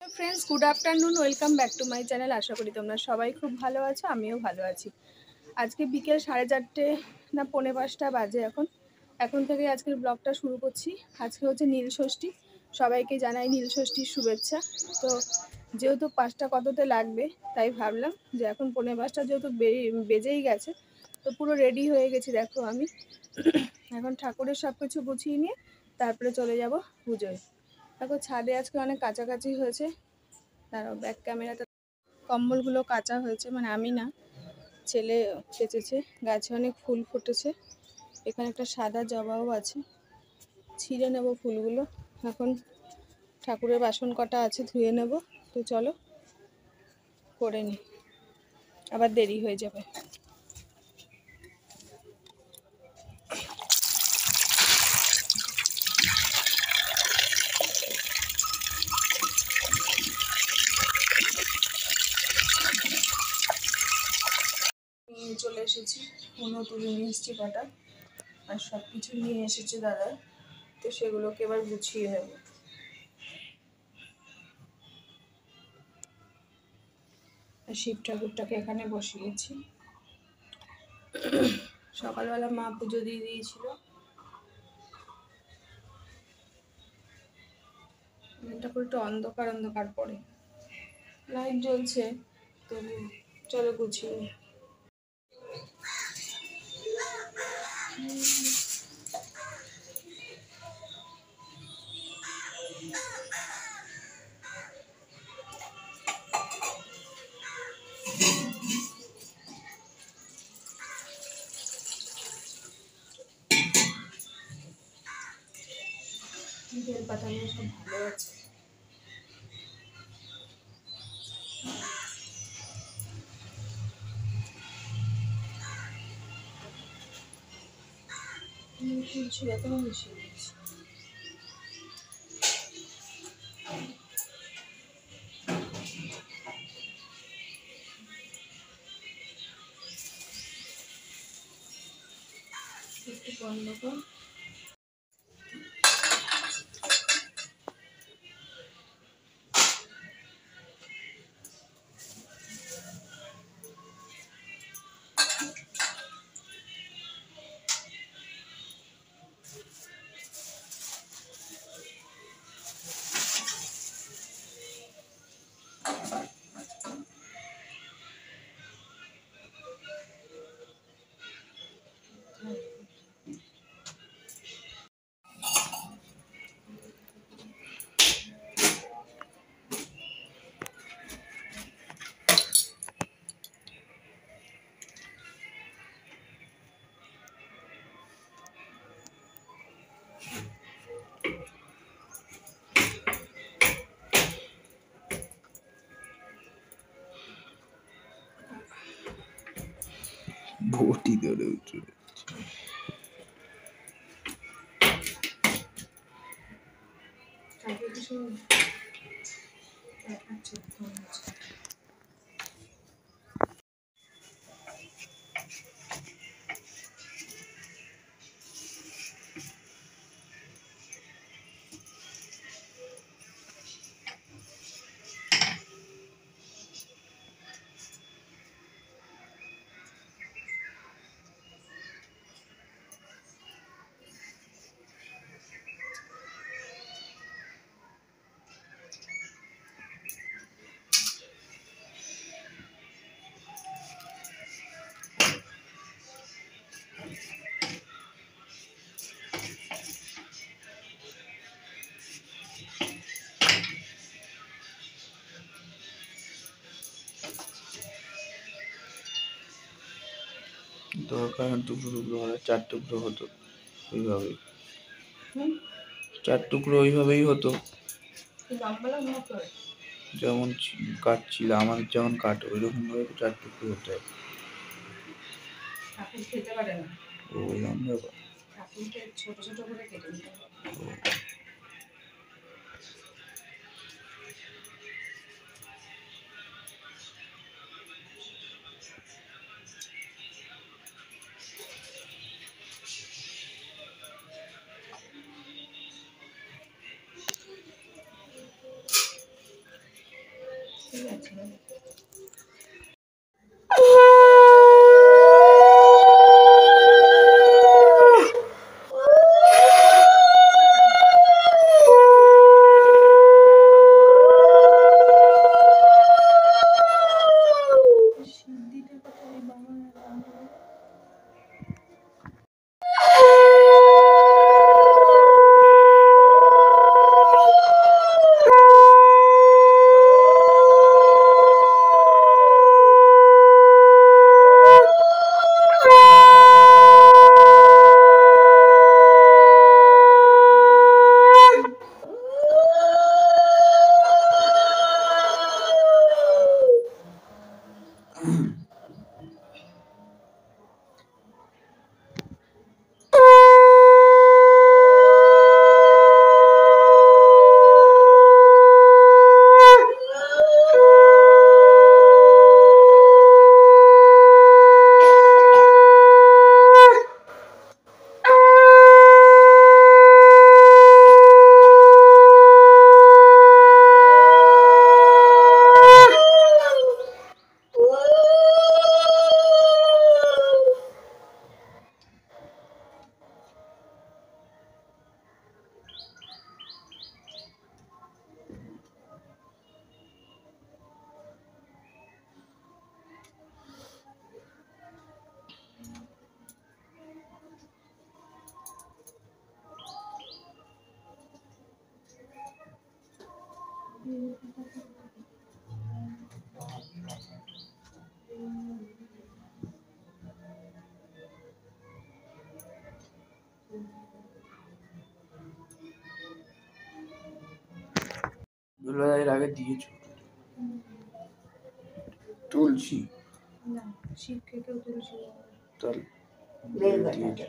Friends good afternoon welcome back to my channel. आशा करी तुम्हारा सबाई खूब भालो आछो, आमिओ भालो आछि। आज के बिकेल 4:30 ना 4:45 बाजे এখন থেকে আজকের ব্লগটা শুরু করছি। আজকে হচ্ছে নীলষষ্ঠী, সবাইকে জানাই নীলষষ্ঠীর শুভেচ্ছা। তো যেহেতু 5টা কততে লাগবে তাই ভাবলাম যে এখন 4:45 যেহেতু বেজেই গেছে, তো পুরো রেডি হয়ে গেছি। দেখো আমি এখন ঠাকুরের সব কিছু গুছিয়ে নিয়ে তারপরে চলে যাব পুজোয়। দেখো ছাদে আজকে অনেক কাছাকাছি হয়েছে। দাঁড়াও ব্যাক ক্যামেরাটা। কম্বলগুলো কাঁচা হয়েছে, মানে আমি না, ছেলে কেচেছে। গাছে অনেক ফুল ফুটেছে, এখানে একটা সাদা জবাও আছে, ছিঁড়ে নেব ফুলগুলো। এখন ঠাকুরের বাসন কটা আছে ধুয়ে নেব। তো চলো করে নি, আবার দেরি হয়ে যাবে। নিয়ে চলে এসেছি, কোনো তুলে নিয়ে এসেছি কটা, আর সব কিছু নিয়ে এসেছে দাদা। তো সেগুলোকে এবার গুছিয়ে নেব। শিব ঠাকুরটাকে এখানে বসিয়েছি। সকালবেলা মা পুজো দিয়ে দিয়েছিল। এটা করে একটু অন্ধকার অন্ধকার পড়ে, লাইট জ্বলছে, তবু চলো গুছিয়ে। বেল পাতাগুলো সব ভালো আছে। তুলছি এখনো মিশিয়ে দিচ্ছি। একটু বন্ধ কর। বটি ধরে উঠে দরকার। টুকরো টুকরো হলে 4 টুকরো হতো, ওইভাবেই 4 টুকরো ওইভাবেই হতো, যেমন কাটছিল আমার, যেমন কাটো ওইরকম ভাবে 4 টুকরো হতো। খেতে পারে না, ওই আমরা ছোট ছোট করে কেটে দিতে হবে। আছে। এর আগে দিয়েছো তুলসী? না, শিব থেকেও তুলসী। তাহলে দিয়েছো।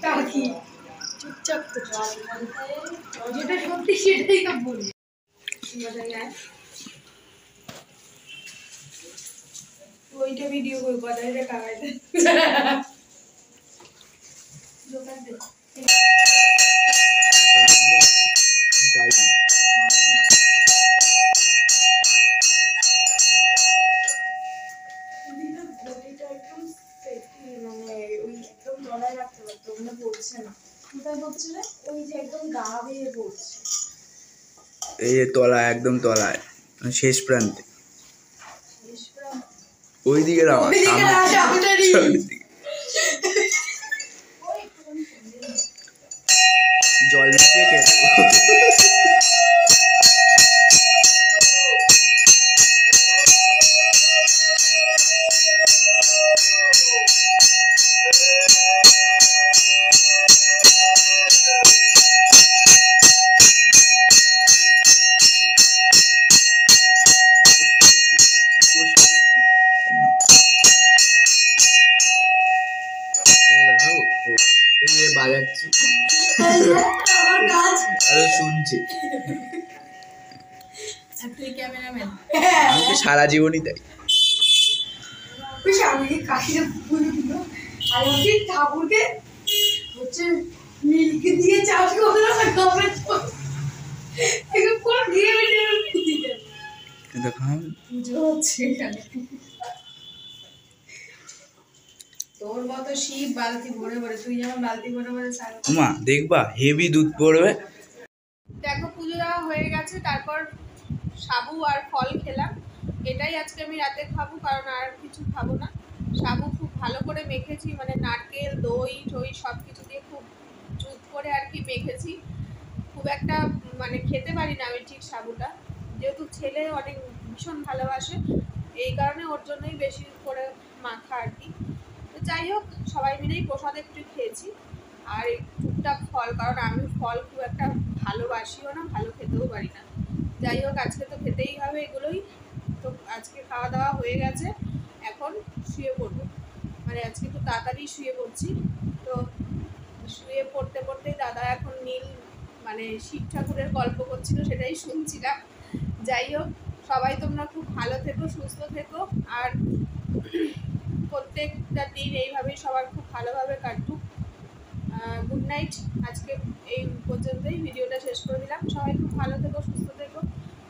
কাকি চুপচাপ যেটা সত্যি সেটাই তো বলি। ওইটা ভিডিও কই কথাই রে কাকাইতে দোকান দে এই যে তলা, একদম তলায়, শেষ প্রান্তে, ওই দিকে জল মিশিয়ে খেয়ে দেখাবো। এই যে বাজাচ্ছি আরো শুনছি, আমি তো সারা জীবনই তাই। ঠাকুরকে হচ্ছে মিল্কি দিয়ে চাষ করে তোর মতো শিব বালতি ভরে ভরে, তুই যেমন বালতি ভরে ভরে মা দেখবা হেভি দুধ পড়বে। দেখো পুজো দেওয়া হয়ে গেছে, তারপর সাবু আর ফল খেলাম। এটাই আজকে আমি রাতে খাবো, কারণ আর কিছু খাবো না। সাবু খুব ভালো করে মেখেছি, মানে নারকেল দই টই সব কিছু দিয়ে খুব জুত করে আর কি মেখেছি। খুব একটা মানে খেতে পারি না আমি ঠিক সাবুটা, যেহেতু ছেলে অনেক ভীষণ ভালোবাসে, এই কারণে ওর জন্যই বেশি করে মাখা আর কি। তো যাই হোক, সবাই মিলেই প্রসাদ একটু খেয়েছি, আর এই টুকটাক ফল, কারণ আমি ফল খুব একটা ভালোবাসিও না, ভালো খেতেও পারি না। যাই হোক, আজকে তো খেতেই হবে এগুলোই। তো আজকে খাওয়া দাওয়া হয়ে গেছে, এখন শুয়ে পড়বো, মানে আজকে একটু তাড়াতাড়ি শুয়ে পড়ছি। তো শুয়ে পড়তে পড়তেই দাদা এখন নীল মানে শিব ঠাকুরের গল্প করছিল, সেটাই শুনছিলাম। যাই হোক, সবাই তোমরা খুব ভালো থেকো, সুস্থ থেকো, আর প্রত্যেকটা দিন এইভাবেই সবার খুব ভালোভাবে কাটুক। Good night. আজকে এই পর্যন্তই ভিডিওটা শেষ করে দিলাম। সবাই খুব ভালো থেকো, সুস্থ থেকো।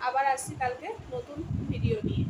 আবার আসছি কালকে নতুন ভিডিও নিয়ে।